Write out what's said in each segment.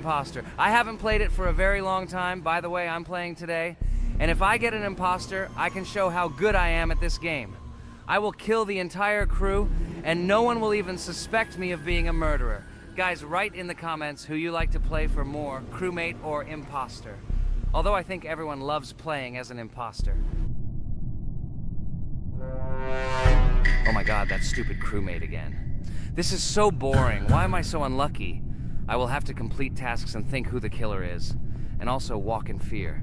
Imposter. I haven't played it for a very long time. By the way, I'm playing today. And if I get an imposter, I can show how good I am at this game. I will kill the entire crew, and no one will even suspect me of being a murderer. Guys, write in the comments who you like to play for more, crewmate or imposter. Although I think everyone loves playing as an imposter. Oh my god, that stupid crewmate again. This is so boring. Why am I so unlucky? I will have to complete tasks and think who the killer is, and also walk in fear.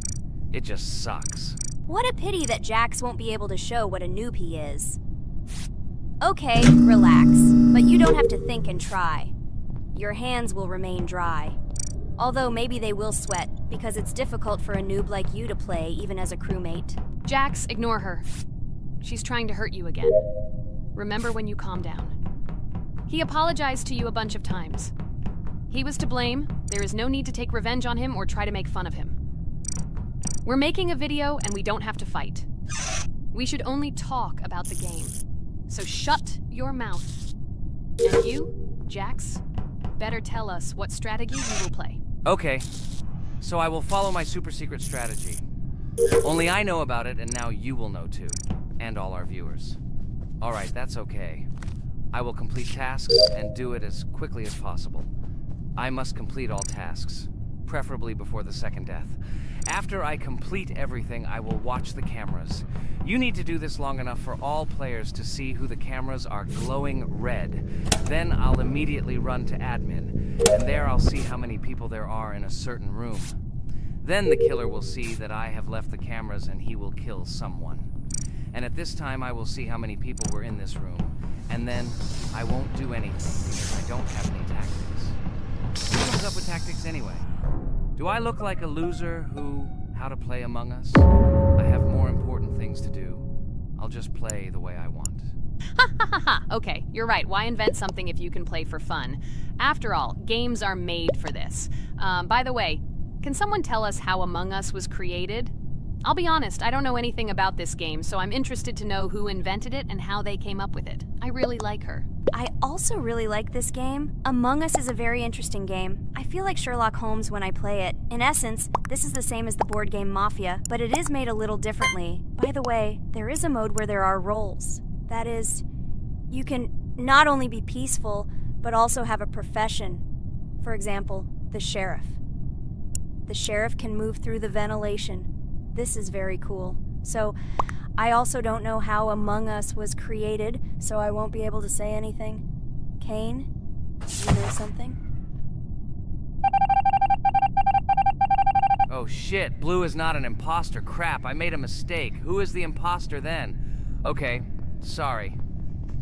It just sucks. What a pity that Jax won't be able to show what a noob he is. Okay, relax, but you don't have to think and try. Your hands will remain dry. Although maybe they will sweat, because it's difficult for a noob like you to play even as a crewmate. Jax, ignore her. She's trying to hurt you again. Remember when you calm down. He apologized to you a bunch of times. He was to blame. There is no need to take revenge on him or try to make fun of him. We're making a video and we don't have to fight. We should only talk about the game. So shut your mouth. And you, Jax, better tell us what strategy you will play. Okay, so I will follow my super secret strategy. Only I know about it, and now you will know too. And all our viewers. Alright, that's okay. I will complete tasks and do it as quickly as possible. I must complete all tasks, preferably before the second death. After I complete everything, I will watch the cameras. You need to do this long enough for all players to see who the cameras are glowing red. Then I'll immediately run to admin, and there I'll see how many people there are in a certain room. Then the killer will see that I have left the cameras and he will kill someone. And at this time I will see how many people were in this room. And then I won't do anything because I don't have any tactics. What comes up with tactics anyway? Do I look like a loser how to play Among Us? I have more important things to do. I'll just play the way I want. Ha ha ha ha! Okay, you're right. Why invent something if you can play for fun? After all, games are made for this. By the way, can someone tell us how Among Us was created? I'll be honest, I don't know anything about this game, so I'm interested to know who invented it and how they came up with it. I really like her. I also really like this game. Among Us is a very interesting game. I feel like Sherlock Holmes when I play it. In essence, this is the same as the board game Mafia, but it is made a little differently. By the way, there is a mode where there are roles. That is, you can not only be peaceful, but also have a profession. For example, the sheriff. The sheriff can move through the ventilation. This is very cool. So, I also don't know how Among Us was created, so I won't be able to say anything. Kane, you know something? Oh shit, Blue is not an imposter. Crap, I made a mistake. Who is the imposter then? Okay, sorry.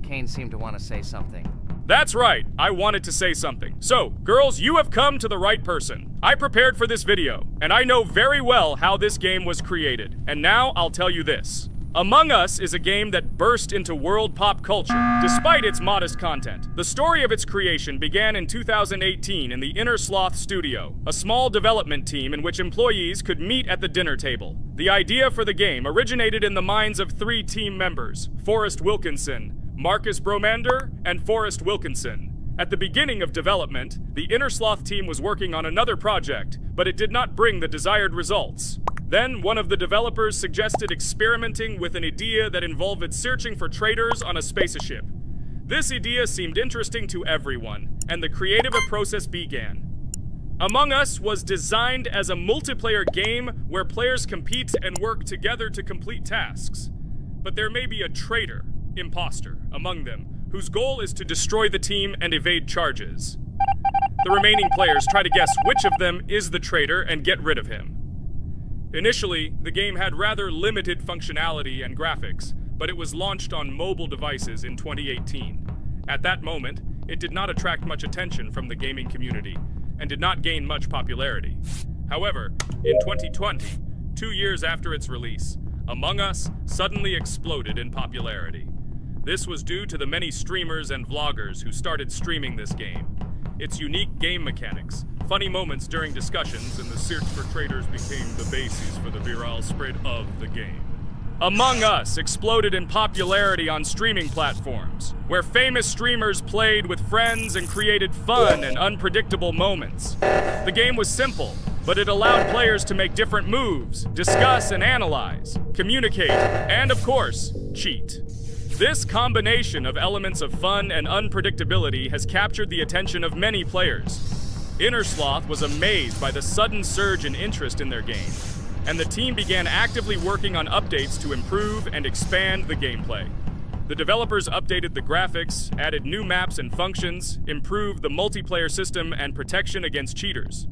Kane seemed to want to say something. That's right, I wanted to say something. So, girls, you have come to the right person. I prepared for this video, and I know very well how this game was created. And now I'll tell you this. Among Us is a game that burst into world pop culture, despite its modest content. The story of its creation began in 2018 in the Inner Sloth Studio, a small development team in which employees could meet at the dinner table. The idea for the game originated in the minds of 3 team members, Forrest Wilkinson, Marcus Bromander, and Forrest Wilkinson. At the beginning of development, the Inner Sloth team was working on another project, but it did not bring the desired results. Then, one of the developers suggested experimenting with an idea that involved searching for traitors on a spaceship. This idea seemed interesting to everyone, and the creative process began. Among Us was designed as a multiplayer game where players compete and work together to complete tasks. But there may be a traitor, imposter, among them, whose goal is to destroy the team and evade charges. The remaining players try to guess which of them is the traitor and get rid of him. Initially, the game had rather limited functionality and graphics, but it was launched on mobile devices in 2018. At that moment, it did not attract much attention from the gaming community, and did not gain much popularity. However, in 2020, 2 years after its release, Among Us suddenly exploded in popularity. This was due to the many streamers and vloggers who started streaming this game. Its unique game mechanics, funny moments during discussions, and the search for traitors became the basis for the viral spread of the game. Among Us exploded in popularity on streaming platforms, where famous streamers played with friends and created fun and unpredictable moments. The game was simple, but it allowed players to make different moves, discuss and analyze, communicate, and of course, cheat. This combination of elements of fun and unpredictability has captured the attention of many players. Innersloth was amazed by the sudden surge in interest in their game, and the team began actively working on updates to improve and expand the gameplay. The developers updated the graphics, added new maps and functions, improved the multiplayer system and protection against cheaters.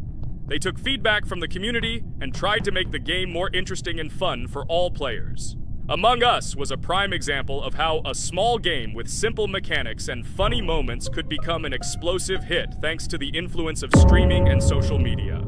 They took feedback from the community and tried to make the game more interesting and fun for all players. Among Us was a prime example of how a small game with simple mechanics and funny moments could become an explosive hit thanks to the influence of streaming and social media.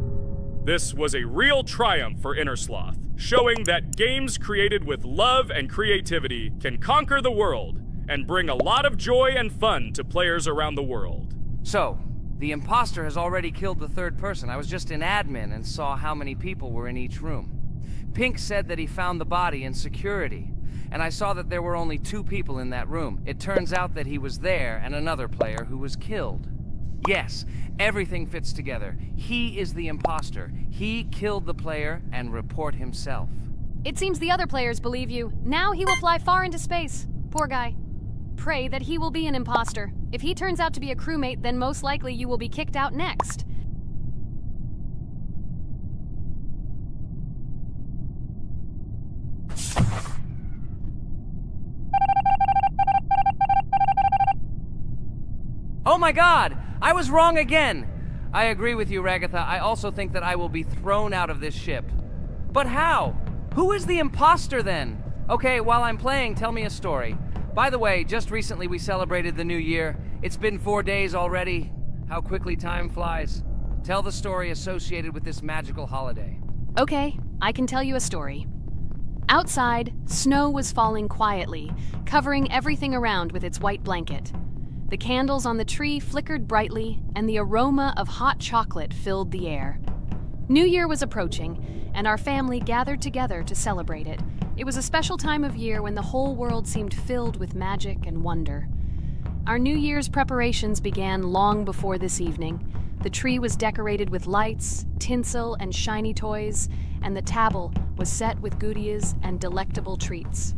This was a real triumph for Innersloth, showing that games created with love and creativity can conquer the world and bring a lot of joy and fun to players around the world. So, the imposter has already killed the third person. I was just in admin and saw how many people were in each room. Pink said that he found the body in security, and I saw that there were only 2 people in that room. It turns out that he was there and another player who was killed. Yes, everything fits together. He is the imposter. He killed the player and report himself. It seems the other players believe you. Now he will fly far into space. Poor guy. Pray that he will be an imposter. If he turns out to be a crewmate, then most likely you will be kicked out next. Oh my god! I was wrong again! I agree with you, Ragatha. I also think that I will be thrown out of this ship. But how? Who is the imposter then? Okay, while I'm playing, tell me a story. By the way, just recently we celebrated the new year. It's been 4 days already. How quickly time flies. Tell the story associated with this magical holiday. Okay, I can tell you a story. Outside, snow was falling quietly, covering everything around with its white blanket. The candles on the tree flickered brightly, and the aroma of hot chocolate filled the air. New Year was approaching, and our family gathered together to celebrate it. It was a special time of year when the whole world seemed filled with magic and wonder. Our New Year's preparations began long before this evening. The tree was decorated with lights, tinsel, and shiny toys, and the table was set with goodies and delectable treats.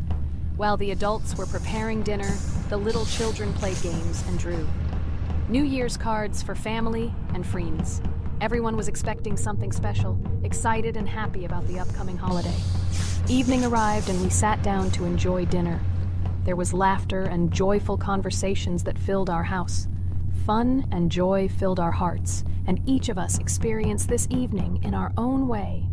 While the adults were preparing dinner, the little children played games and drew. New Year's cards for family and friends. Everyone was expecting something special, excited and happy about the upcoming holiday. Evening arrived and we sat down to enjoy dinner. There was laughter and joyful conversations that filled our house. Fun and joy filled our hearts, and each of us experienced this evening in our own way.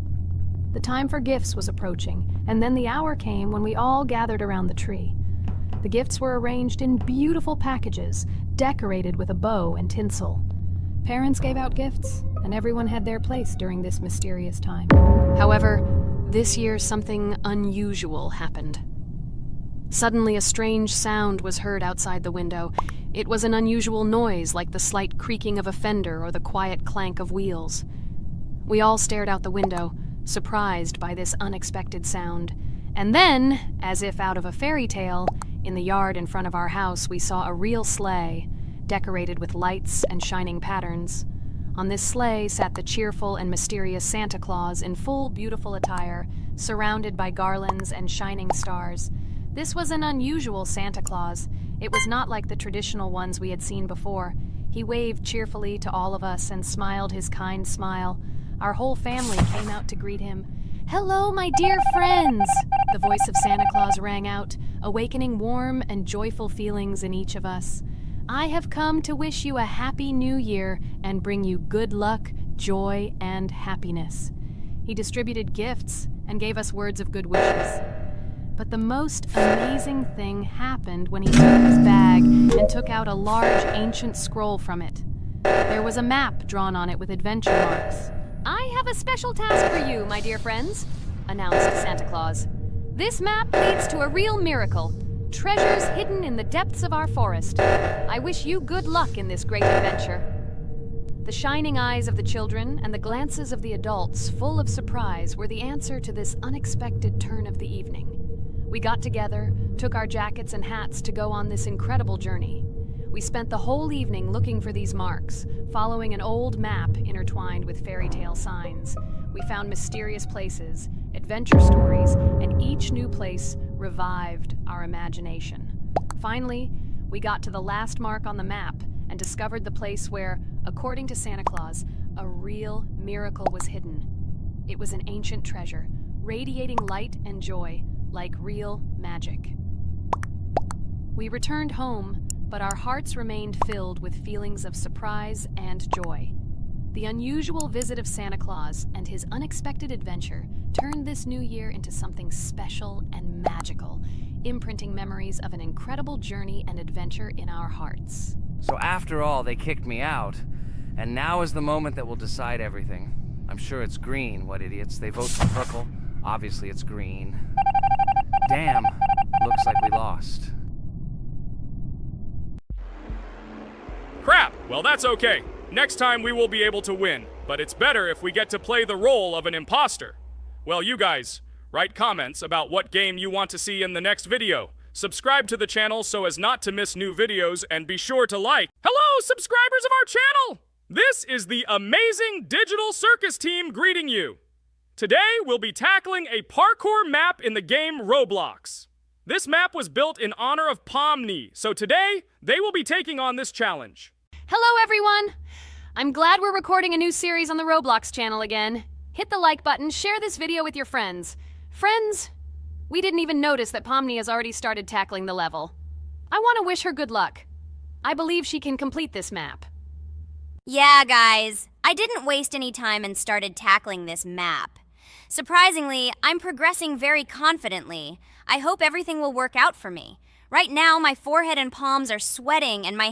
The time for gifts was approaching, and then the hour came when we all gathered around the tree. The gifts were arranged in beautiful packages, decorated with a bow and tinsel. Parents gave out gifts, and everyone had their place during this mysterious time. However, this year something unusual happened. Suddenly a strange sound was heard outside the window. It was an unusual noise, like the slight creaking of a fender or the quiet clank of wheels. We all stared out the window, surprised by this unexpected sound. And then, as if out of a fairy tale, in the yard in front of our house we saw a real sleigh, decorated with lights and shining patterns. On this sleigh sat the cheerful and mysterious Santa Claus in full beautiful attire, surrounded by garlands and shining stars. This was an unusual Santa Claus. It was not like the traditional ones we had seen before. He waved cheerfully to all of us and smiled his kind smile. Our whole family came out to greet him. "Hello, my dear friends!" The voice of Santa Claus rang out, awakening warm and joyful feelings in each of us. "I have come to wish you a happy new year and bring you good luck, joy, and happiness." He distributed gifts and gave us words of good wishes. But the most amazing thing happened when he took his bag and took out a large ancient scroll from it. There was a map drawn on it with adventure marks. "I have a special task for you, my dear friends," announced Santa Claus. "This map leads to a real miracle. Treasures hidden in the depths of our forest. I wish you good luck in this great adventure." The shining eyes of the children and the glances of the adults, full of surprise, were the answer to this unexpected turn of the evening. We got together, took our jackets and hats to go on this incredible journey. We spent the whole evening looking for these marks, following an old map intertwined with fairy tale signs. We found mysterious places, adventure stories, and each new place revived our imagination. Finally, we got to the last mark on the map and discovered the place where, according to Santa Claus, a real miracle was hidden. It was an ancient treasure, radiating light and joy like real magic. We returned home, but our hearts remained filled with feelings of surprise and joy. The unusual visit of Santa Claus and his unexpected adventure turned this new year into something special and magical, imprinting memories of an incredible journey and adventure in our hearts. So after all, they kicked me out, and now is the moment that will decide everything. I'm sure it's green, what idiots. They vote for purple. Obviously it's green. Damn, looks like we lost. Crap! Well, that's okay. Next time we will be able to win, but it's better if we get to play the role of an imposter. Well, you guys, write comments about what game you want to see in the next video. Subscribe to the channel so as not to miss new videos, and be sure to like. Hello, subscribers of our channel! This is the amazing Digital Circus team greeting you. Today, we'll be tackling a parkour map in the game Roblox. This map was built in honor of Pomni, so today, they will be taking on this challenge. Hello, everyone! I'm glad we're recording a new series on the Roblox channel again. Hit the like button, share this video with your friends. Friends, we didn't even notice that Pomni has already started tackling the level. I want to wish her good luck. I believe she can complete this map. Yeah, guys, I didn't waste any time and started tackling this map. Surprisingly, I'm progressing very confidently. I hope everything will work out for me. Right now, my forehead and palms are sweating and my